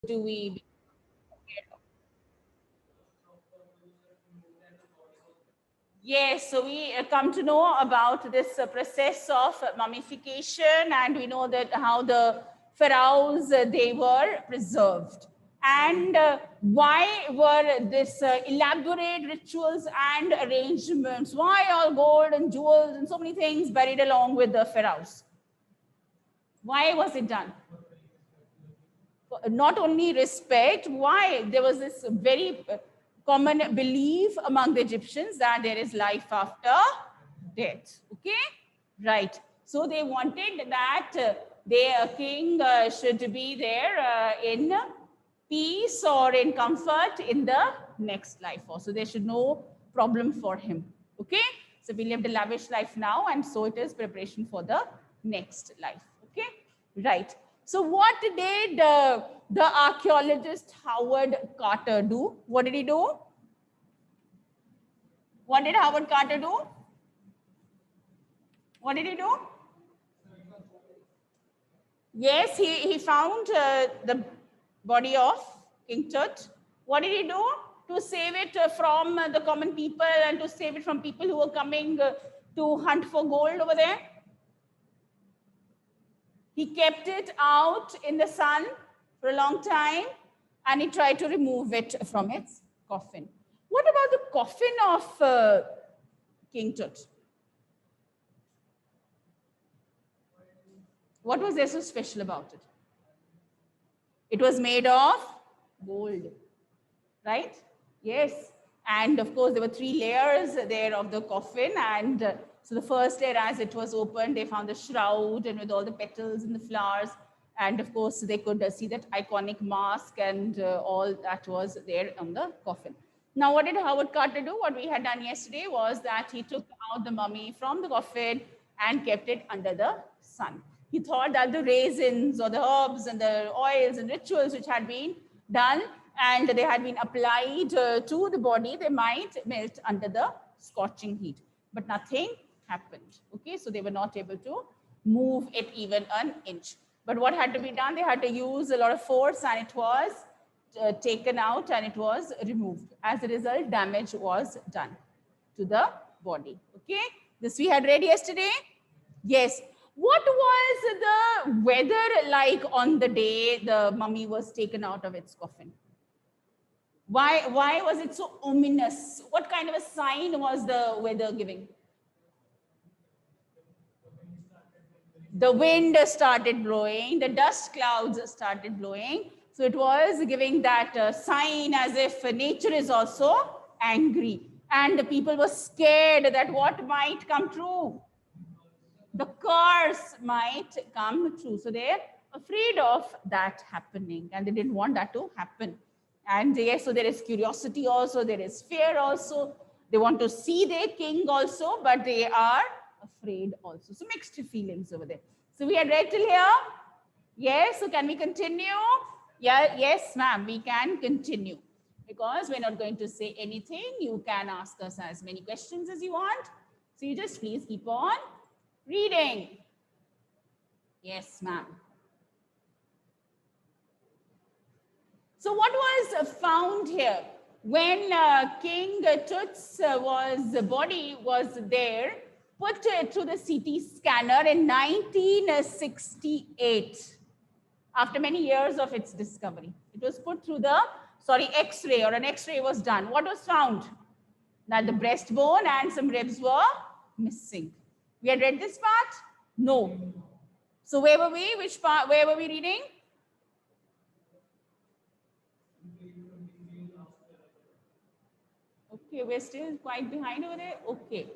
do we? Yes, so we come to know about this process of mummification, and we know that how the pharaohs they were preserved, and why were this elaborate rituals and arrangements? Why all gold and jewels and so many things buried along with the pharaohs? Why was it done? Not only respect, why there was this very common belief among the Egyptians that there is life after death. Okay, right. So they wanted that their king should be there in peace or in comfort in the next life also. There should no problem for him. Okay, so we lived a lavish life now, and so it is preparation for the next life. Okay, right. So what did the archaeologist Howard Carter do? What did he do? What did Howard Carter do? What did he do? Yes, he found the body of King Tut. What did he do? To save it from the common people and to save it from people who were coming to hunt for gold over there. He kept it out in the sun for a long time and he tried to remove it from its coffin. What about the coffin of King Tut? What was there so special about it? It was made of gold, right? Yes. And of course, there were 3 layers there of the coffin. And so the first layer, as it was opened, they found the shroud and with all the petals and the flowers. And of course, they could see that iconic mask and all that was there on the coffin. Now, what did Howard Carter do? What we had done yesterday was that he took out the mummy from the coffin and kept it under the sun. He thought that the raisins or the herbs and the oils and rituals which had been done and they had been applied to the body, they might melt under the scorching heat. But nothing happened. Okay, so they were not able to move it even an inch. But what had to be done? They had to use a lot of force and it was taken out and it was removed. As a result, damage was done to the body. Okay, this we had read yesterday. Yes. What was the weather like on the day the mummy was taken out of its coffin? Why was it so ominous? What kind of a sign was the weather giving? The wind started blowing, the dust clouds started blowing. So it was giving that sign as if nature is also angry. And the people were scared that what might come true? The curse might come true. So they're afraid of that happening and they didn't want that to happen. And yes, so there is curiosity also, there is fear also. They want to see their king also, but they are afraid also. So mixed feelings over there. So we had read till here. Yes, so can we continue? Yeah, yes, ma'am, we can continue. Because we're not going to say anything. You can ask us as many questions as you want. So you just please keep on reading. Yes, ma'am. So what was found here? When King Tut's body was there, put through the CT scanner in 1968, after many years of its discovery. It was put through the, X-ray, or an X-ray was done. What was found? That the breastbone and some ribs were missing. We had read this part? No. So where were we? Which part? Where were we reading? Okay, we're still quite behind over there. Okay.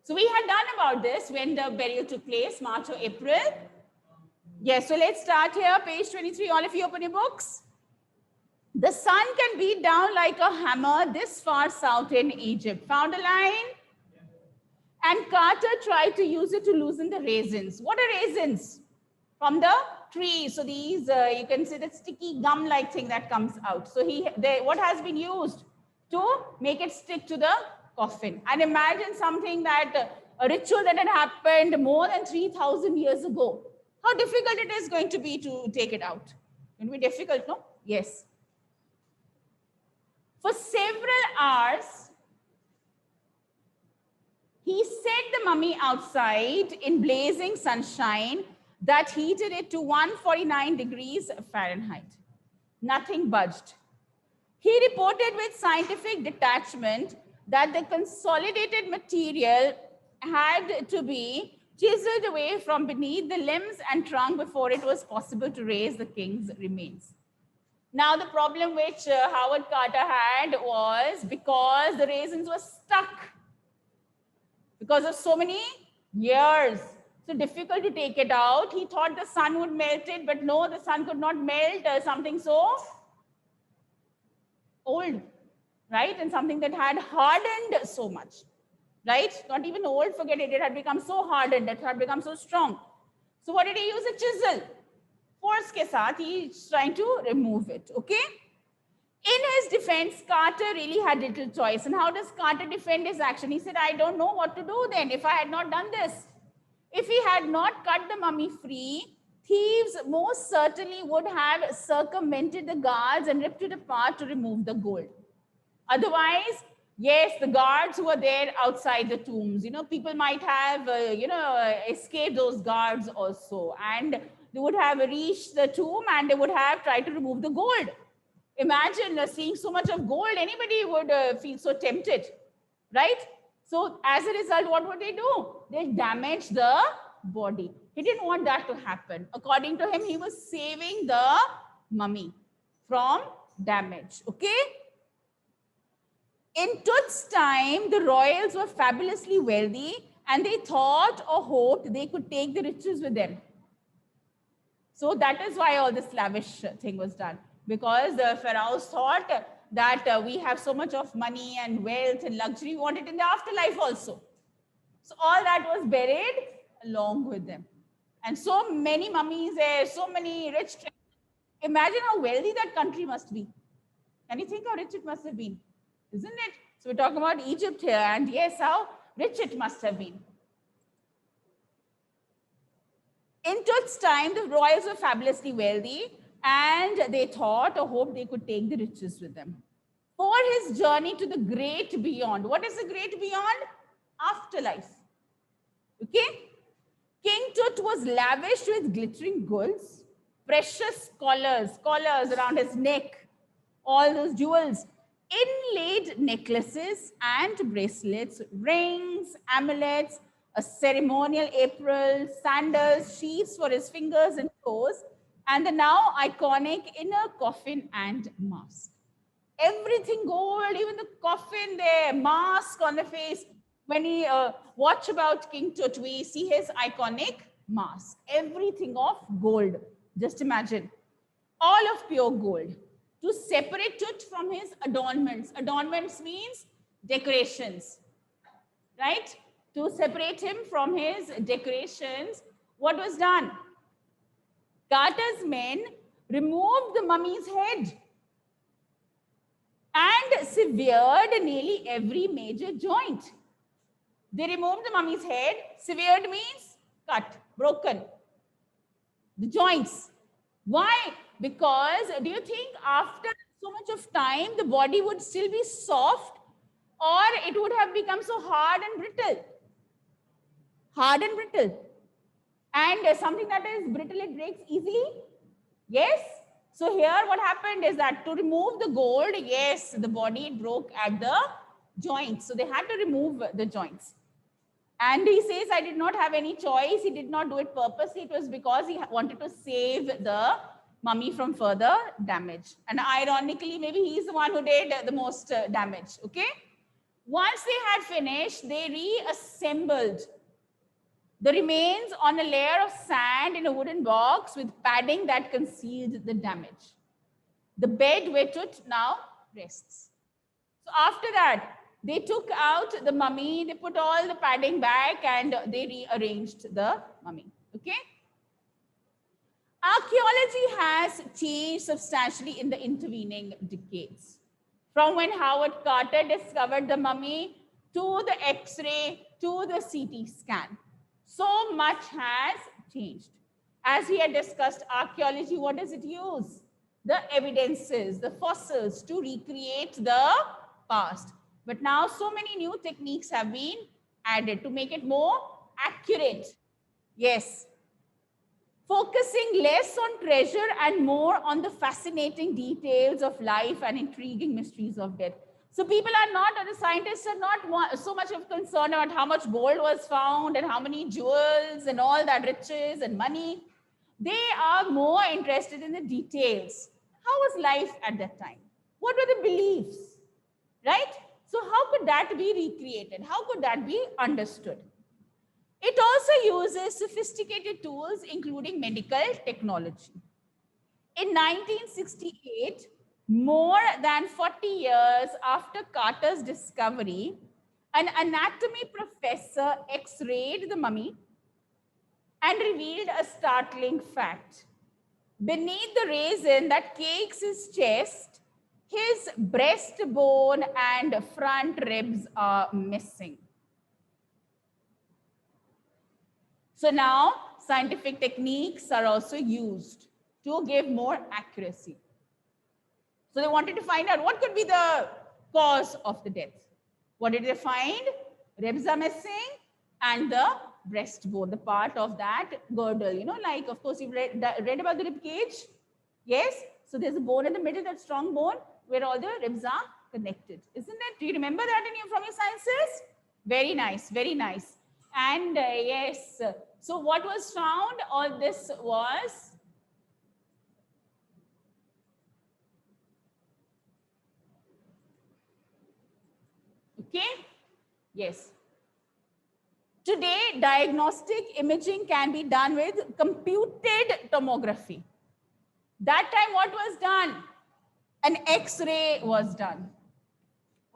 So we had done about this when the burial took place, March or April. Yes, so let's start here, page 23. All of you open your books. The sun can beat down like a hammer this far south in Egypt. Found a line? And Carter tried to use it to loosen the raisins. What are raisins? From the tree. So these, you can see the sticky gum-like thing that comes out. So what has been used to make it stick to the coffin? And imagine something that, a ritual that had happened more than 3,000 years ago. How difficult it is going to be to take it out. It will be difficult, no? Yes. For several hours, he set the mummy outside in blazing sunshine that heated it to 149 degrees Fahrenheit. Nothing budged. He reported with scientific detachment that the consolidated material had to be chiseled away from beneath the limbs and trunk before it was possible to raise the king's remains. Now, the problem which Howard Carter had was because the raisins were stuck because of so many years. So difficult to take it out. He thought the sun would melt it, but no, the sun could not melt something so old, right? And something that had hardened so much, right? Not even old, forget it. It had become so hardened, it had become so strong. So what did he use? A chisel. Force ke saath, he's trying to remove it, okay? In his defense, Carter really had little choice. And how does Carter defend his action? He said, I don't know what to do then if I had not done this. If he had not cut the mummy free, thieves most certainly would have circumvented the guards and ripped it apart to remove the gold. Otherwise, yes, the guards who were there outside the tombs, people might have, escaped those guards also. And they would have reached the tomb and they would have tried to remove the gold. Imagine seeing so much of gold, anybody would feel so tempted, right? So as a result, what would they do? They damage the body. He didn't want that to happen. According to him, he was saving the mummy from damage, okay? In Tut's time, the royals were fabulously wealthy and they thought or hoped they could take the riches with them. So that is why all this lavish thing was done. Because the pharaohs thought that we have so much of money and wealth and luxury, we want it in the afterlife also. So all that was buried along with them. And so many mummies there, so many rich. Imagine how wealthy that country must be. Can you think how rich it must have been? Isn't it? So we're talking about Egypt here, and yes, how rich it must have been. In Tut's time, the royals were fabulously wealthy, and they thought or hoped they could take the riches with them. For his journey to the great beyond. What is the great beyond? Afterlife. Okay? King Tut was lavished with glittering goods, precious collars around his neck, all those jewels, inlaid necklaces and bracelets, rings, amulets, a ceremonial apron, sandals, sheaths for his fingers and toes, and the now iconic inner coffin and mask. Everything gold, even the coffin there, mask on the face. When we watch about King Tut, we see his iconic mask. Everything of gold. Just imagine. All of pure gold. To separate Tut from his adornments. Adornments means decorations. Right? To separate him from his decorations, what was done? Carter's men removed the mummy's head and severed nearly every major joint. They removed the mummy's head. Severed means cut, broken. The joints. Why? Because do you think after so much of time, the body would still be soft or it would have become so hard and brittle? Hard and brittle. And something that is brittle, it breaks easily? Yes? So here what happened is that to remove the gold, yes, the body broke at the joints. So they had to remove the joints. And he says, I did not have any choice. He did not do it purposely. It was because he wanted to save the mummy from further damage. And ironically, maybe he's the one who did the most damage. Okay? Once they had finished, they reassembled the remains on a layer of sand in a wooden box with padding that concealed the damage. The bed where Tut now rests. So after that, they took out the mummy, they put all the padding back and they rearranged the mummy. Okay? Archaeology has changed substantially in the intervening decades. From when Howard Carter discovered the mummy to the X-ray to the CT scan. So much has changed. As we had discussed, archaeology, what does it use? the evidences, the fossils to recreate the past. But now so many new techniques have been added to make it more accurate. Yes. Focusing less on treasure and more on the fascinating details of life and intriguing mysteries of death. So people are not, or the scientists are not so much of concern about how much gold was found and how many jewels and all that riches and money. They are more interested in the details. How was life at that time? What were the beliefs? Right? So how could that be recreated? How could that be understood? It also uses sophisticated tools, including medical technology. In 1968, more than 40 years after Carter's discovery, an anatomy professor x-rayed the mummy and revealed a startling fact. Beneath the resin that cakes his chest, his breastbone and front ribs are missing. So now scientific techniques are also used to give more accuracy. So they wanted to find out what could be the cause of the death. What did they find? Ribs are missing and the breastbone, the part of that girdle, you know, like, of course, you've read about the rib cage. Yes. So there's a bone in the middle, that strong bone where all the ribs are connected. Isn't it? Do you remember that from your sciences? Very nice. Very nice. And yes. So what was found? All this was okay. Yes. Today, diagnostic imaging can be done with computed tomography. That time, what was done? An X-ray was done.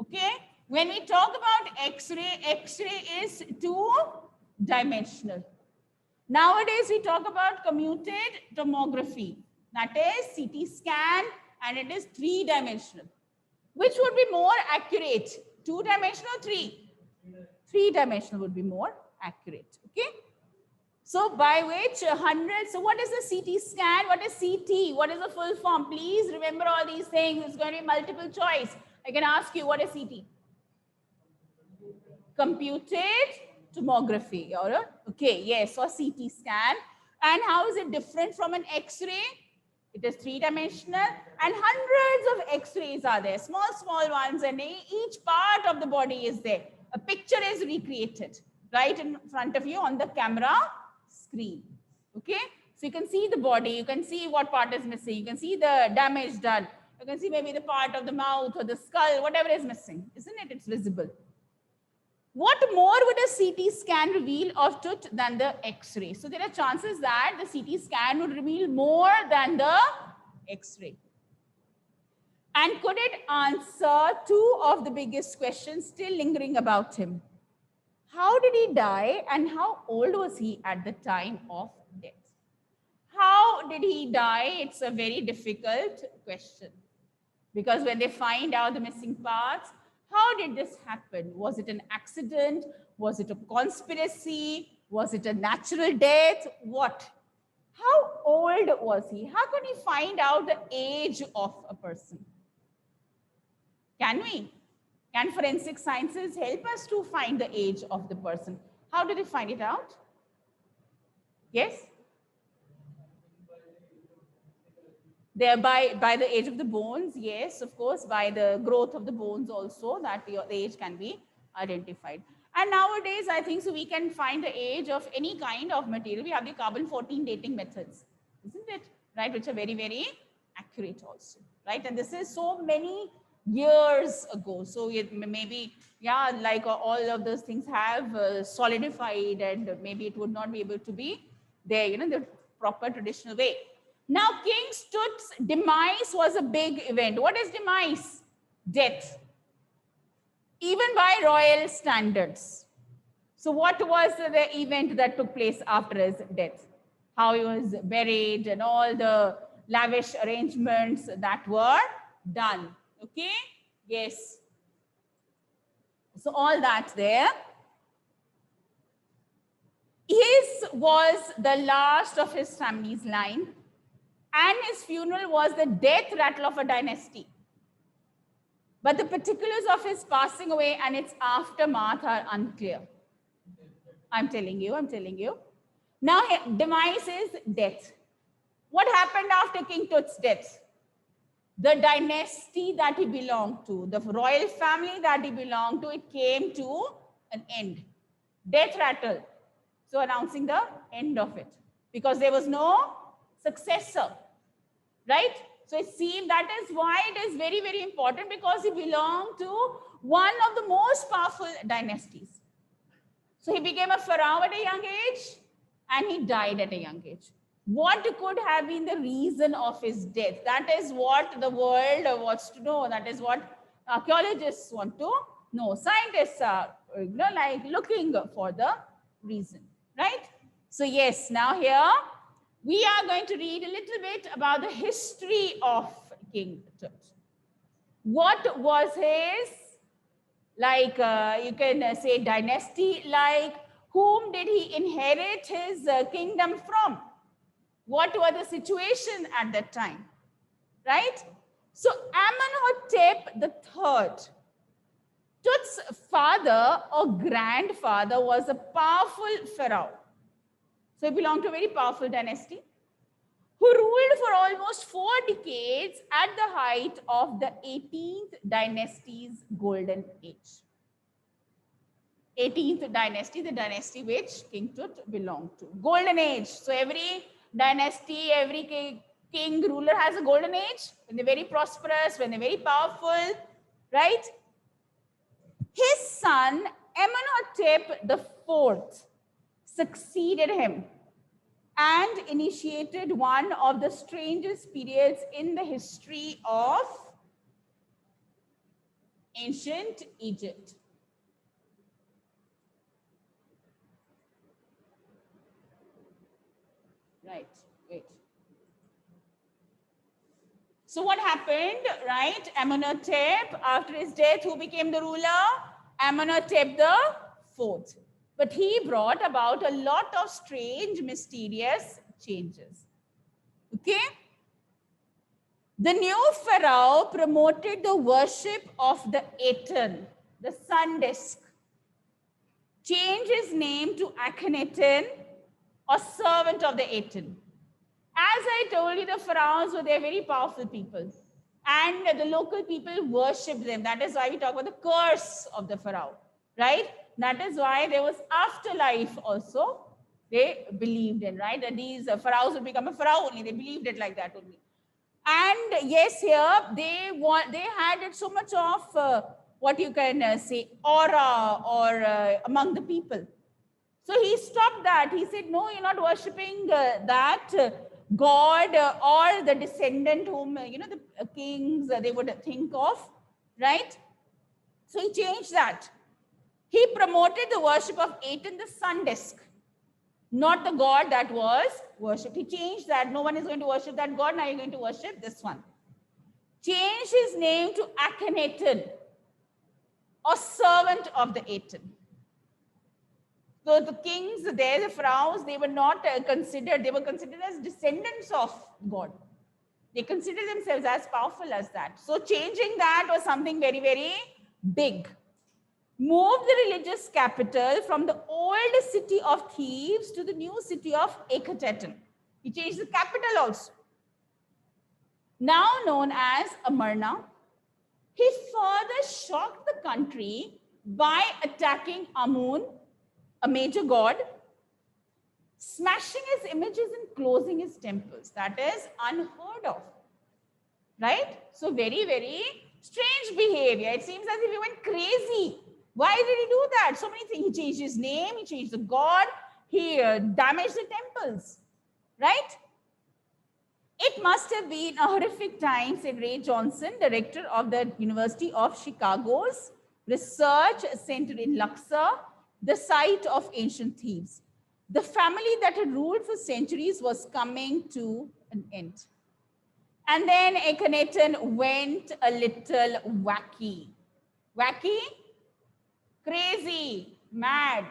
Okay. When we talk about X-ray, X-ray is two-dimensional. Nowadays, we talk about computed tomography. That is CT scan, and it is three-dimensional. Which would be more accurate? Two-dimensional, three-dimensional would be more accurate. Okay. So by which hundreds, so what is the CT scan? What is CT? What is the full form? Please remember all these things. It's going to be multiple choice. I can ask you, what is CT? Computed tomography. Okay, yes, or CT scan. And how is it different from an X-ray? It is three-dimensional and hundreds of X-rays are there, small ones, and each part of the body is there. A picture is recreated right in front of you on the camera screen. Okay, so you can see the body, you can see what part is missing, you can see the damage done, you can see maybe the part of the mouth or the skull, whatever is missing, isn't it? It's visible. What more would a CT scan reveal of truth than the X-ray? So there are chances that the CT scan would reveal more than the X-ray. And could it answer two of the biggest questions still lingering about him? How did he die and how old was he at the time of death? How did he die? It's a very difficult question. Because when they find out the missing parts, how did this happen? Was it an accident? Was it a conspiracy? Was it a natural death? What? How old was he? How could he find out the age of a person? Can we? Can forensic sciences help us to find the age of the person? How did they find it out? Yes? Thereby, by the age of the bones, yes, of course, by the growth of the bones also, that the age can be identified. And nowadays, I think so we can find the age of any kind of material. We have the carbon-14 dating methods, isn't it? Right, which are very, very accurate also, right? And this is so many years ago. So it maybe, yeah, like all of those things have solidified, and maybe it would not be able to be there, you know, the proper traditional way. Now, King Tut's demise was a big event. What is demise? Death. Even by royal standards. So what was the event that took place after his death? How he was buried and all the lavish arrangements that were done. Okay? Yes. So all that there. His was the last of his family's line. and his funeral was the death rattle of a dynasty. But the particulars of his passing away and its aftermath are unclear. I'm telling you. Now, demise is death. What happened after King Tut's death? The dynasty that he belonged to, the royal family that he belonged to, it came to an end. Death rattle. So announcing the end of it. Because there was no successor. Right? So it seemed that is why it is very, very important, because he belonged to one of the most powerful dynasties. So he became a pharaoh at a young age and he died at a young age. What could have been the reason of his death? That is what the world wants to know. That is what archaeologists want to know. Scientists are like looking for the reason, right? So yes, now here we are going to read a little bit about the history of King Tut. What was his, like you can say, dynasty like? Whom did he inherit his kingdom from? What were the situation at that time, right? So Amenhotep III, Tut's father or grandfather, was a powerful pharaoh. So he belonged to a very powerful dynasty who ruled for almost 4 decades at the height of the 18th dynasty's golden age. 18th dynasty, the dynasty which King Tut belonged to. Golden age. So every dynasty, every king, ruler has a golden age when they're very prosperous, when they're very powerful, right? His son, Amenhotep IV, succeeded him and initiated one of the strangest periods in the history of ancient Egypt. Right, wait. So what happened, right? Amenhotep, after his death, who became the ruler? Amenhotep IV. But he brought about a lot of strange, mysterious changes. Okay? The new pharaoh promoted the worship of the Aten, the sun disk. Changed his name to Akhenaten, or servant of the Aten. As I told you, the pharaohs were very powerful people. And the local people worshipped them. That is why we talk about the curse of the pharaoh, right? That is why there was afterlife also. They believed in, right? That these pharaohs would become a pharaoh only. They believed it like that only. And yes, here they had so much of what you can say aura or among the people. So he stopped that. He said, no, you're not worshipping that God or the descendant whom, the kings they would think of, right? So he changed that. He promoted the worship of Aten, the sun disk, not the God that was worshipped. He changed that. No one is going to worship that God. Now you're going to worship this one. Changed his name to Akhenaten, or servant of the Aten. So the kings there, the pharaohs, they were not considered, they were considered as descendants of God. They considered themselves as powerful as that. So changing that was something very, very big. Moved the religious capital from the old city of Thebes to the new city of Ekhetetan. He changed the capital also. Now known as Amarna. He further shocked the country by attacking Amun, a major god, smashing his images and closing his temples. That is unheard of, right? So very, very strange behavior. It seems as if he went crazy. Why did he do that? So many things. He changed his name, he changed the god, he damaged the temples, right? It must have been a horrific time, said Ray Johnson, director of the University of Chicago's Research Center in Luxor, the site of ancient Thebes. The family that had ruled for centuries was coming to an end. And then Akhenaten went a little wacky. Wacky? Crazy, mad,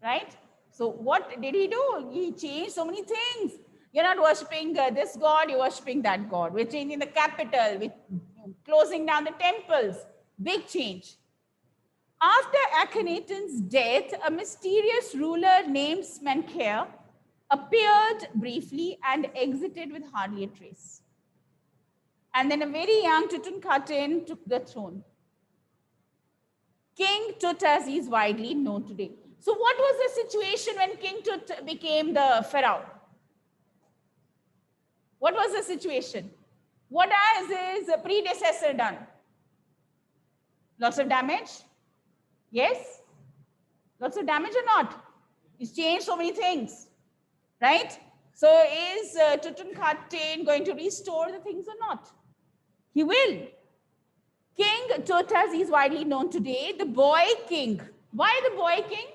right? So what did he do? He changed so many things. You're not worshipping this god, you're worshipping that god. We're changing the capital, we're closing down the temples. Big change. After Akhenaten's death, a mysterious ruler named Smenkhare appeared briefly and exited with hardly a trace. And then a very young Tutankhaten took the throne. King Tut, as he is widely known today. So what was the situation when King Tut became the pharaoh? What was the situation? What has his predecessor done? Lots of damage? Yes? Lots of damage or not? He's changed so many things, right? So is Tutankhaten going to restore the things or not? He will. King Tut, as he is widely known today, the boy king. Why the boy king?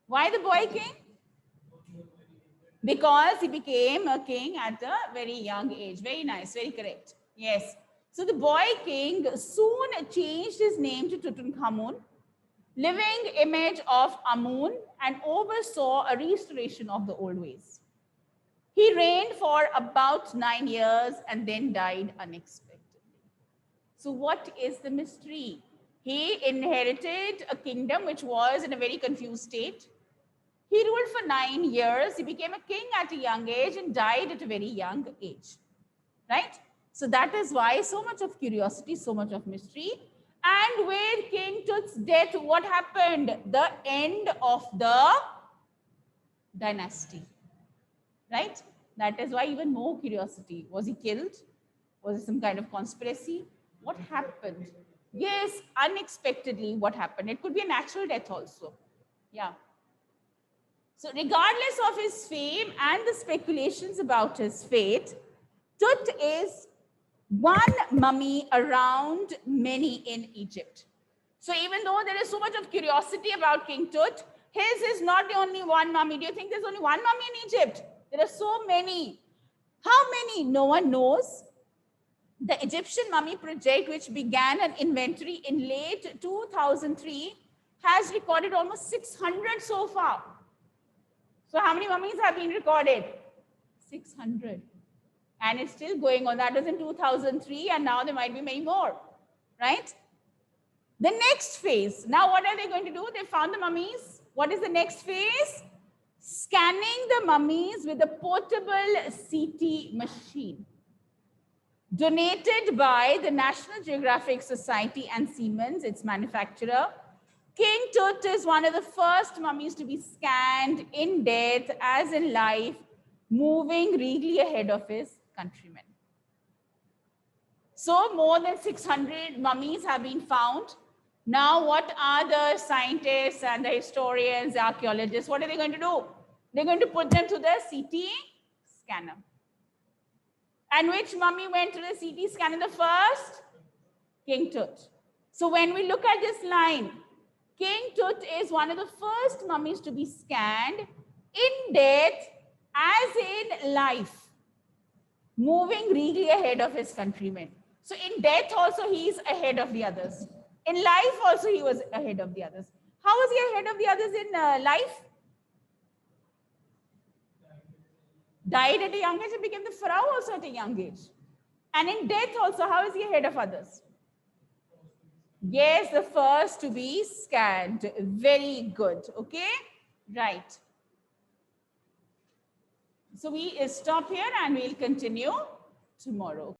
Why the boy king? Because he became a king at a very young age. Very nice, very correct. Yes. So the boy king soon changed his name to Tutankhamun, living image of Amun, and oversaw a restoration of the old ways. He reigned for about 9 years and then died unexpectedly. So what is the mystery? He inherited a kingdom which was in a very confused state. He ruled for 9 years. He became a king at a young age and died at a very young age, right? So that is why so much of curiosity, so much of mystery. And with King Tut's death, what happened? The end of the dynasty, right? That is why even more curiosity. Was he killed? Was it some kind of conspiracy? What happened? Yes, unexpectedly, what happened? It could be a natural death also. Yeah. So regardless of his fame and the speculations about his fate, Tut is one mummy around many in Egypt. So even though there is so much of curiosity about King Tut, his is not the only one mummy. Do you think there's only one mummy in Egypt? There are so many. How many? No one knows. The Egyptian Mummy Project, which began an inventory in late 2003, has recorded almost 600 so far. So how many mummies have been recorded? 600. And it's still going on. That was in 2003, and now there might be many more, right? The next phase. Now what are they going to do? They found the mummies. What is the next phase? Scanning the mummies with a portable CT machine, donated by the National Geographic Society and Siemens, its manufacturer. King Tut is one of the first mummies to be scanned in death as in life, moving regally ahead of his countrymen. So more than 600 mummies have been found. Now what are the scientists and the historians, the archaeologists, what are they going to do? They're going to put them to the CT scanner. And which mummy went to the CT scanner the first? King Tut. So when we look at this line, King Tut is one of the first mummies to be scanned in death as in life, moving regally ahead of his countrymen. So in death also he is ahead of the others. In life also he was ahead of the others. How was he ahead of the others in life? Died at a young age and became the pharaoh also at a young age. And in death also, how is he ahead of others? Yes, the first to be scanned. Very good. Okay, right. So we stop here and we'll continue tomorrow.